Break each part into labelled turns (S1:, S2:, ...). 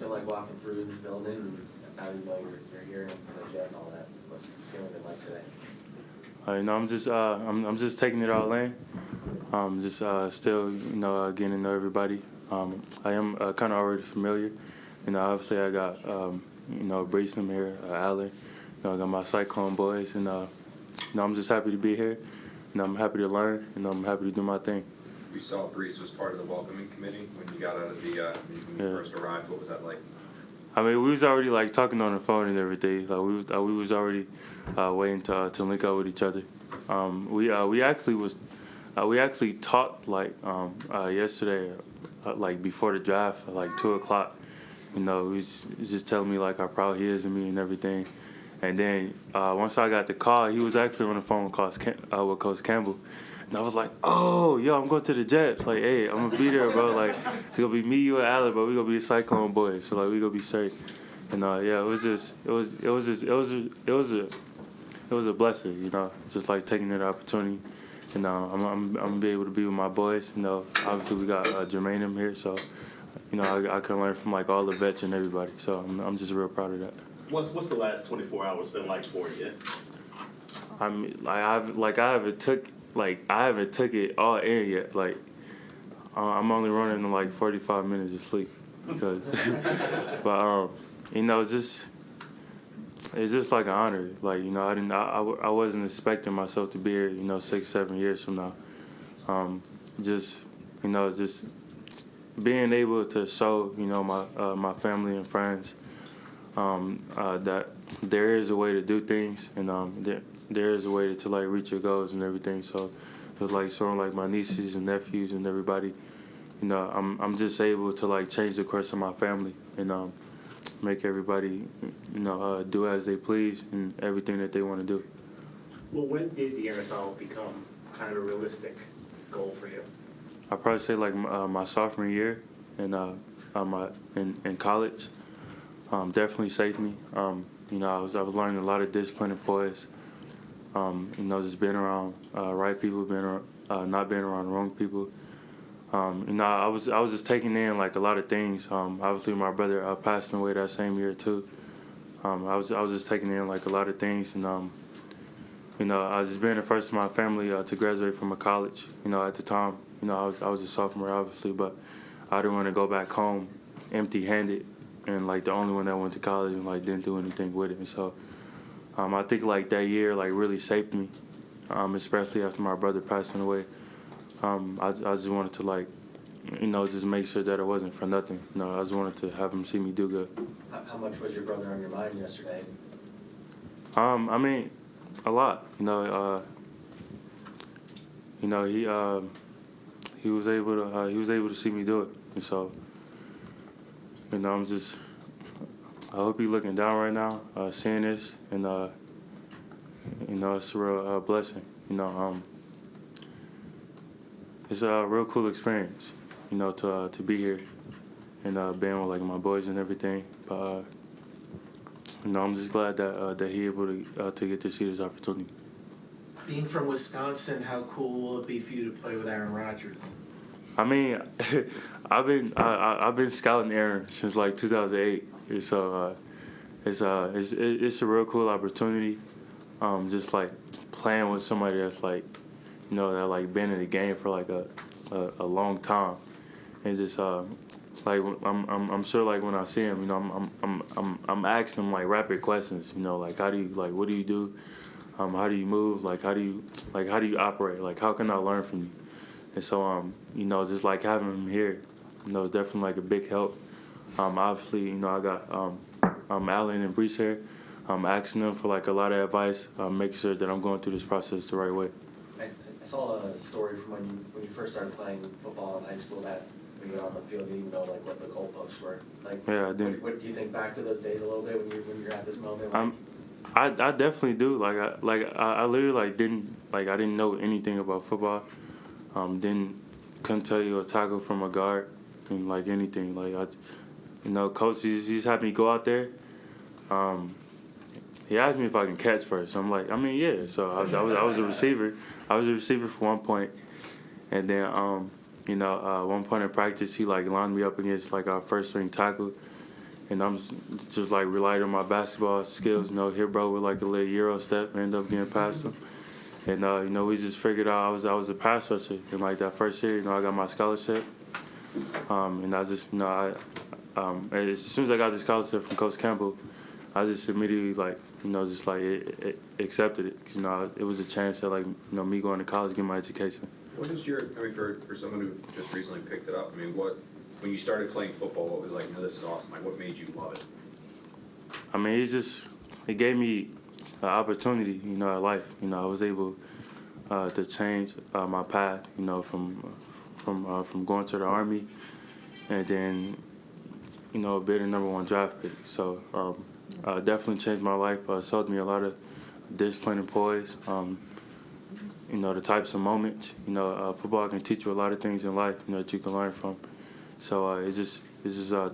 S1: been like walking through this building, and now you know you're here in the jet and all that? What's the feeling been like today?
S2: I'm just taking it all in. Just still, getting to know everybody. I am kind of already familiar. Obviously I got, Brayson here, Allen. I got my Cyclone boys, and I'm just happy to be here. I'm happy to learn, and I'm happy to do my thing.
S3: We saw Brees was part of the welcoming committee when you got out of the when you first arrived. What was that like?
S2: I mean, we was already like talking on the phone and everything. Like we was already waiting to link up with each other. We actually talked like yesterday, like before the draft, at like 2:00. He was just telling me like how proud he is of me and everything. And then once I got the call, he was actually on the phone with Coach Campbell. And I was like, oh, yo, I'm going to the Jets. Like, hey, I'm gonna be there, bro. Like, it's gonna be me, you, and Allen, but we gonna be the Cyclone boys. So like, we gonna be straight. And it was a blessing, just like taking that opportunity. And I'm gonna be able to be with my boys. Obviously we got Jermaine in here, so I can learn from like all the vets and everybody. So I'm just real proud of that.
S4: What's the last 24 hours been like for you?
S2: I mean, I haven't took it all in yet. Like, I'm only running like 45 minutes of sleep because, but it's just like an honor. Like, I wasn't expecting myself to be here, 6-7 years from now. Just being able to show, my family and friends, that there is a way to do things, and there is a way to like reach your goals and everything. So it was like showing like my nieces and nephews and everybody, I'm just able to like change the course of my family and make everybody, do as they please and everything that they want to do.
S5: Well, when did the NFL become kind of a realistic goal for you?
S2: I'd probably say like my sophomore year in college. Definitely saved me. I was learning a lot of discipline and poise. Just being around right people, not being around the wrong people. I was just taking in like a lot of things. Obviously, my brother passed away that same year too. I was just taking in like a lot of things, and I was just being the first in my family to graduate from a college. At the time, I was a sophomore, obviously, but I didn't want to go back home empty-handed and like the only one that went to college and like didn't do anything with it. And so I think like that year like really shaped me, especially after my brother passing away. I just wanted to like, just make sure that it wasn't for nothing. I just wanted to have him see me do good.
S1: How much was your brother on your mind yesterday?
S2: I mean, a lot. He was able to see me do it, and so I hope he's looking down right now, seeing this, and it's a real blessing. It's a real cool experience, to be here and being with like my boys and everything. But I'm just glad that he able to get to see this opportunity.
S6: Being from Wisconsin, how cool will it be for you to play with Aaron Rodgers?
S2: I mean, I've been scouting Aaron since like 2008, so it's a real cool opportunity. Just like playing with somebody that's like, that like been in the game for like a long time, and just like I'm sure like when I see him, I'm asking him like rapid questions, like how do you like what do you do, how do you move, like how do you operate, like how can I learn from you. And so, just like having him here, is definitely like a big help. Obviously, I got Allen and Brees here. I'm asking them for like a lot of advice, making sure that I'm going through this process the right way.
S1: I saw a story from when you first started playing football in high school that when you were on the field, you didn't even know like what the goalposts were. Like,
S2: yeah, I did.
S1: What do you think back to those days a little bit when you're at this moment?
S2: I definitely do. I literally like I didn't know anything about football. Couldn't tell you a tackle from a guard and like anything. Like coach, he's had me go out there. He asked me if I can catch first. I'm like, I mean, yeah. So I was a receiver. I was a receiver for one point, and then one point in practice, he like lined me up against like our first string tackle, and I'm just like relying on my basketball skills. You know, hit bro with like a little Euro step, end up getting past him. And you know, we just figured out I was a pass rusher. And like that first year, you know, I got my scholarship. And I just, you know, as soon as I got the scholarship from Coach Campbell, I just immediately like, you know, just like it accepted it. 'Cause, you know, it was a chance at like, you know, me going to college, getting my education.
S3: What is your, I mean, for someone who just recently picked it up, I mean, when you started playing football, what was like, you know, this is awesome, like what made you love it?
S2: I mean, it gave me an opportunity, you know, at life. You know, I was able to change my path, you know, from going to the Army and then, you know, being the #1 draft pick. So definitely changed my life. Showed me a lot of discipline and poise. You know, the types of moments. You know, football can teach you a lot of things in life, you know, that you can learn from. So it just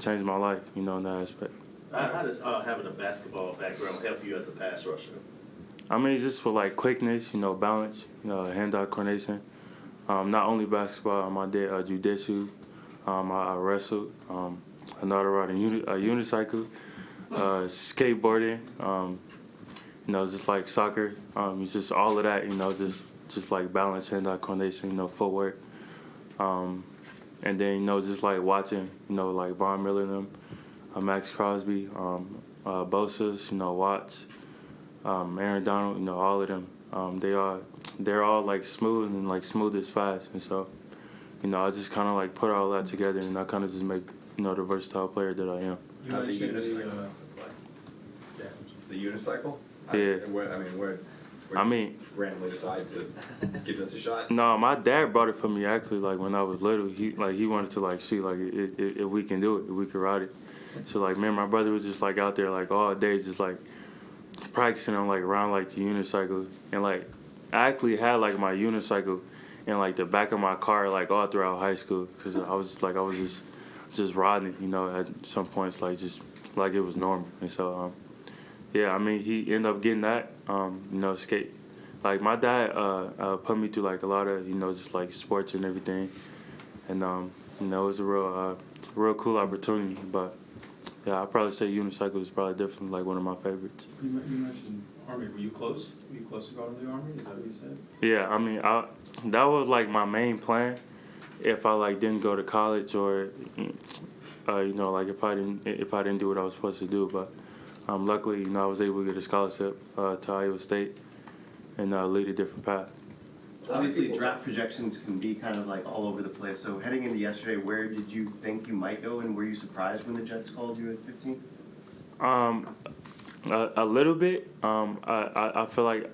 S2: changed my life, you know, in that aspect.
S4: How does having a basketball background help you as a pass rusher?
S2: I mean, it's just for like quickness, you know, balance, you know, hand-eye coordination. Not only basketball, I did jiu-jitsu. I wrestled. I know how to ride a unicycle, skateboarding. You know, just like soccer. It's just all of that. You know, just like balance, hand-eye coordination. You know, footwork. And then, you know, just like watching, you know, like Von Miller and them, Max Crosby, Bosa's, you know, Watts, Aaron Donald, you know, all of them. They're all like smooth and like smooth as fast. And so, you know, I just kind of like put all that together and I kind of just make, you know, the versatile player that I am.
S3: You
S7: Not the
S3: mentioned
S7: unicycle.
S3: the unicycle?
S2: Yeah.
S3: Where
S2: I mean,
S3: randomly decide to let's give this a shot?
S2: no, my dad brought it for me actually. Like when I was little, he wanted to like see like if we can do it, if we could ride it. So like me and my brother was just like out there like all day, just like practicing on like around like the unicycle, and like I actually had like my unicycle in like the back of my car like all throughout high school because I was just riding it, you know, at some points like just like it was normal. And so yeah, I mean he ended up getting that you know, skate. Like my dad put me through like a lot of, you know, just like sports and everything, and you know, it was a real cool opportunity. But yeah, I'd probably say unicycle is probably definitely like one of my favorites.
S7: You mentioned Army. Were you close? Were you close to going to the Army? Is that what you said?
S2: Yeah, I mean, that was like my main plan. If I like didn't go to college or, you know, like if I didn't do what I was supposed to do, but luckily, you know, I was able to get a scholarship to Iowa State and lead a different path.
S8: Obviously, draft projections can be kind of like all over the place. So heading into yesterday, where did you think you might go, and were you surprised when the Jets called you at 15?
S2: A little bit. I feel like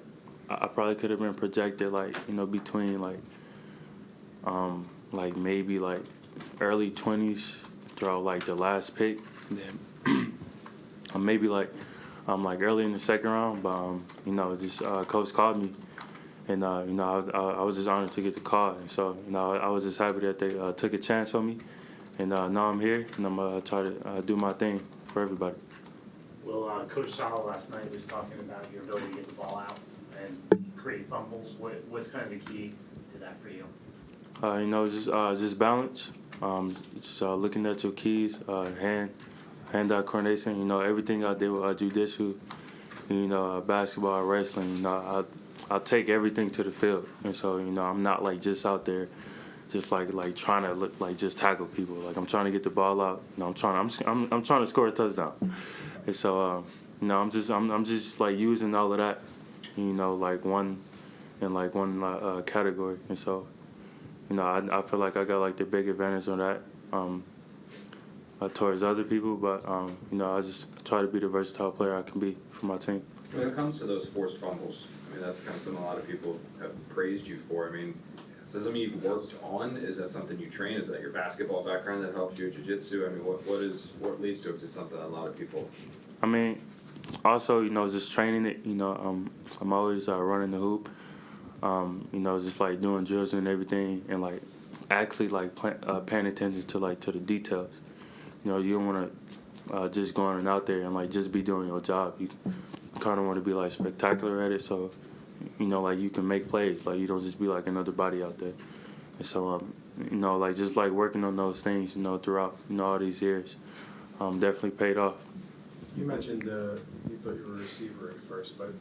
S2: I probably could have been projected like, you know, between like maybe like early 20s throughout like the last pick, and then maybe like early in the second round. But you know, just coach called me. And, you know, I was just honored to get the call. And so, you know, I was just happy that they took a chance on me. And now I'm here, and I'm going to try to do my thing for everybody.
S5: Well, Coach Sala last night was talking about your ability to get the ball out and create fumbles. What's kind of the key to that for you?
S2: You know, just balance. Just looking at your keys, hand-eye coordination. You know, everything I did with jiu-jitsu, you know, basketball, wrestling, you know, I take everything to the field, and so, you know, I'm not like just out there, just like trying to look like just tackle people. Like I'm trying to get the ball out. You know, I'm trying to score a touchdown. And so, you know, I'm just like using all of that, you know, like one category. And so, you know, I feel like I got like the big advantage on that towards other people. But you know, I just try to be the versatile player I can be for my team.
S3: When it comes to those forced fumbles, I mean, that's kind of something a lot of people have praised you for. I mean, is that something you've worked on? Is that something you train? Is that your basketball background that helps you with jiu-jitsu? I mean, what leads to it? 'Cause it's something that a lot of people...
S2: I mean, also, you know, just training it, you know, I'm always running the hoop, you know, just like doing drills and everything, and like actually like paying attention to the details. You know, you don't want to just going out there and like just be doing your job. You kind of want to be like spectacular at it, so, you know, like you can make plays, like you don't just be like another body out there. And so, you know, like just like working on those things, you know, throughout, you know, all these years, definitely paid off.
S9: You mentioned you thought you were a receiver at first, but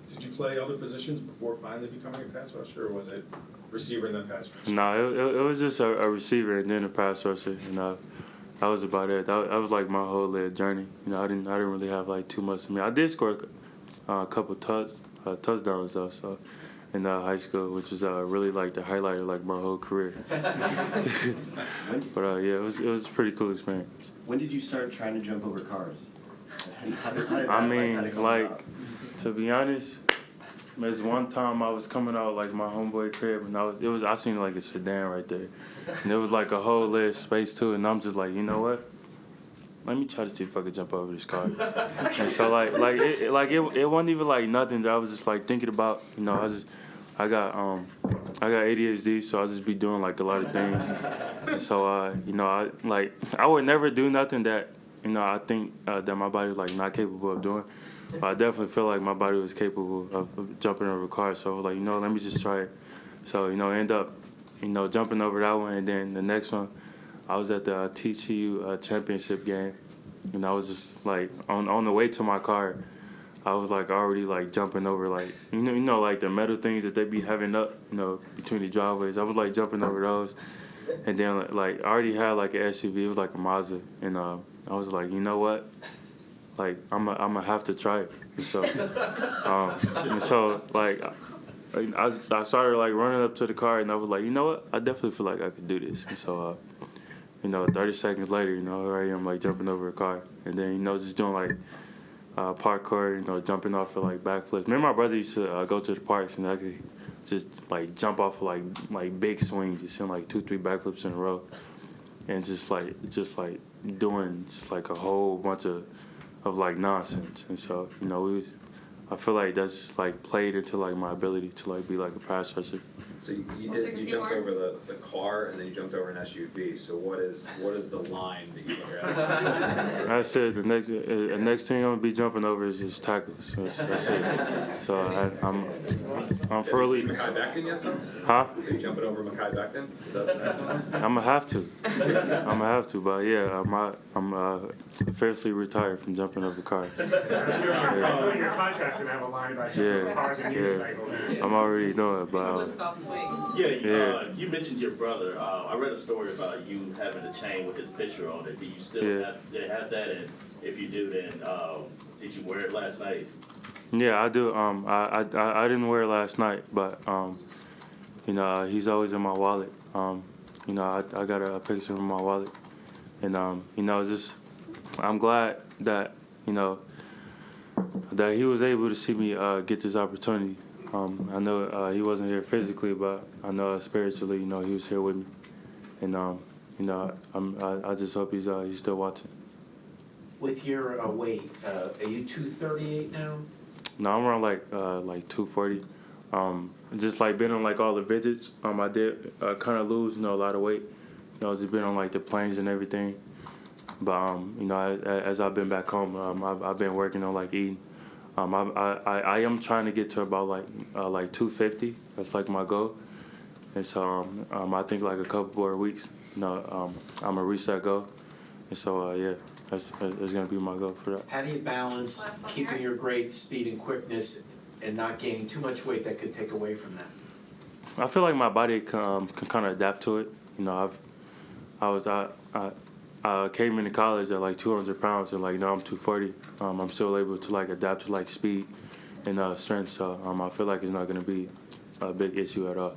S9: did you play other positions before finally becoming a pass rusher, or was it receiver and then pass rusher?
S2: No, it was just a receiver and then a pass rusher. That was about it. That was like my whole journey. I didn't really have like too much. I did score a couple touchdowns though. So in high school, which was really like the highlight of like my whole career. But yeah, it was a pretty cool experience.
S8: When did you start trying to jump over cars? How did that come about?
S2: To be honest, there's one time I was coming out like my homeboy crib, and I seen like a sedan right there, and there was like a whole little space to it, and I'm just like, you know what? Let me try to see if I could jump over this car. And so it wasn't even like nothing that I was just like thinking about. I got ADHD, so I just be doing like a lot of things. And so I would never do nothing that I think that my body was like not capable of doing. But I definitely feel like my body was capable of jumping over cars. So I was like, let me just try it. So end up jumping over that one, and then the next one, I was at the TCU championship game, and I was just like on the way to my car. I was like already like jumping over like like the metal things that they be having up between the driveways. I was like jumping over those, and then like I already had like an SUV. It was like a Mazda, and I was like, you know what, like I'm gonna have to try it. And so like I started like running up to the car, and I was like, you know what, I definitely feel like I could do this. And so 30 seconds later, here I am like jumping over a car, and then just doing like parkour, jumping off of like backflips. Me and my brother used to go to the parks, and I could just like jump off of like big swings, just doing like 2-3 backflips in a row, and just doing just like a whole bunch of like nonsense. And so I feel like that's just like played into like my ability to like be like a pass rusher.
S3: So you jumped over the car, and then you jumped over an SUV. So what is the line that you look at?
S2: I said the next thing I'm gonna be jumping over is just tackles. That's it. So I'm fairly.
S3: Have you seen Mekhi Becton yet, though?
S2: Huh?
S3: Are you jumping over Mekhi Becton? Is that the next one?
S2: I'm gonna have to. But yeah, I'm fiercely retired from jumping over cars.
S5: Your contract's gonna have a line about jumping over cars and unicycles.
S2: I'm already doing it, but.
S10: Flips off swings.
S4: You mentioned your brother. I read a story about you having a chain with his picture on it. Do you still have that? And if you do, then did you wear it last night?
S2: Yeah, I do. I didn't wear it last night, but he's always in my wallet. I got a picture in my wallet, and I'm glad that that he was able to see me get this opportunity. I know he wasn't here physically, but I know spiritually, he was here with me, and I just hope he's still watching.
S6: With your weight, are you 238 now?
S2: No, I'm around like 240. Just like being on like all the visits, I did kind of lose a lot of weight. Just been on like the planes and everything. But as I've been back home, I've been working on like eating. I am trying to get to about like 250. That's like my goal. And so I think like a couple more weeks, I'm gonna reach that goal. And so that's gonna be my goal for that.
S6: How do you balance keeping your great speed and quickness and not gaining too much weight that could take away from that?
S2: I feel like my body can kind of adapt to it. I came into college at like 200 pounds, and like now I'm 240. I'm still able to like adapt to like speed and strength. So I feel like it's not gonna be a big issue at all.